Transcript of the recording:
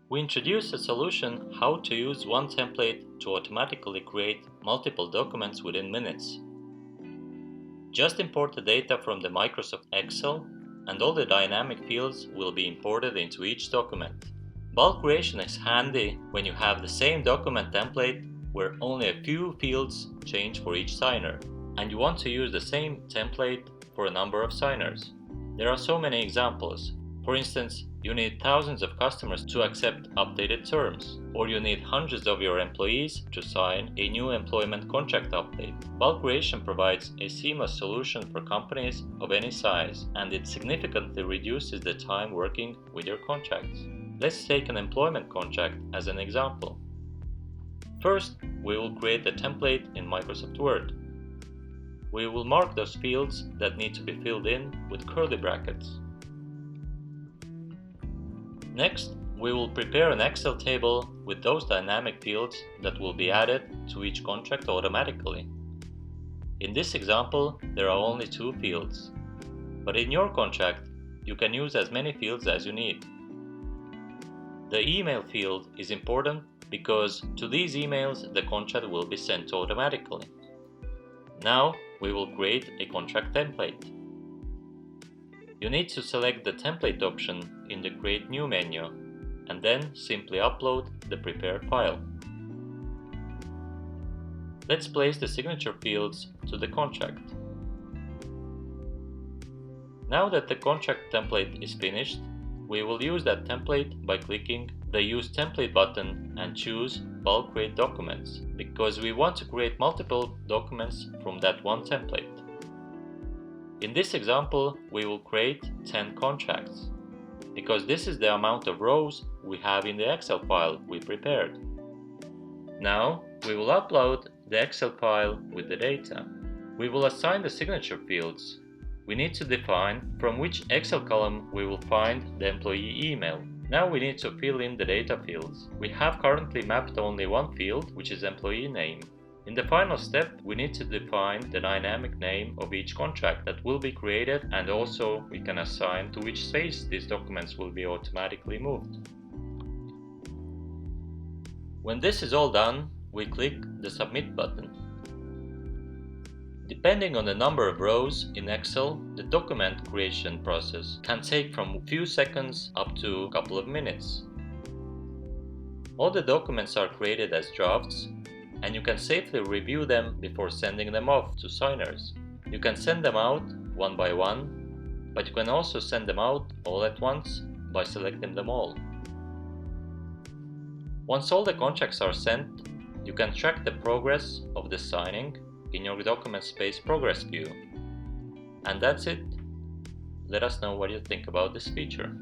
We introduced a solution how to use one template to automatically create multiple documents within minutes. Just import the data from the Microsoft Excel, and all the dynamic fields will be imported into each document. Bulk creation is handy when you have the same document template where only a few fields change for each signer, and you want to use the same template for a number of signers. There are so many examples. For instance, you need thousands of customers to accept updated terms, or you need hundreds of your employees to sign a new employment contract update. Bulk creation provides a seamless solution for companies of any size, and it significantly reduces the time working with your contracts. Let's take an employment contract as an example. First, we will create a template in Microsoft Word. We will mark those fields that need to be filled in with curly brackets. Next, we will prepare an Excel table with those dynamic fields that will be added to each contract automatically. In this example, there are only 2 fields, but in your contract, you can use as many fields as you need. The email field is important because to these emails the contract will be sent automatically. Now, we will create a contract template. You need to select the template option in the Create New menu, and then simply upload the prepared file. Let's place the signature fields to the contract. Now that the contract template is finished, we will use that template by clicking the Use Template button and choose Bulk Create Documents, because we want to create multiple documents from that one template. In this example, we will create 10 contracts, because this is the amount of rows we have in the Excel file we prepared. Now, we will upload the Excel file with the data. We will assign the signature fields. We need to define from which Excel column we will find the employee email. Now we need to fill in the data fields. We have currently mapped only one field, which is employee name. In the final step, we need to define the dynamic name of each contract that will be created, and also we can assign to which space these documents will be automatically moved. When this is all done, we click the Submit button. Depending on the number of rows in Excel, the document creation process can take from a few seconds up to a couple of minutes. All the documents are created as drafts, and you can safely review them before sending them off to signers. You can send them out one by one, but you can also send them out all at once by selecting them all. Once all the contracts are sent, you can track the progress of the signing in your document space progress view. And that's it. Let us know what you think about this feature.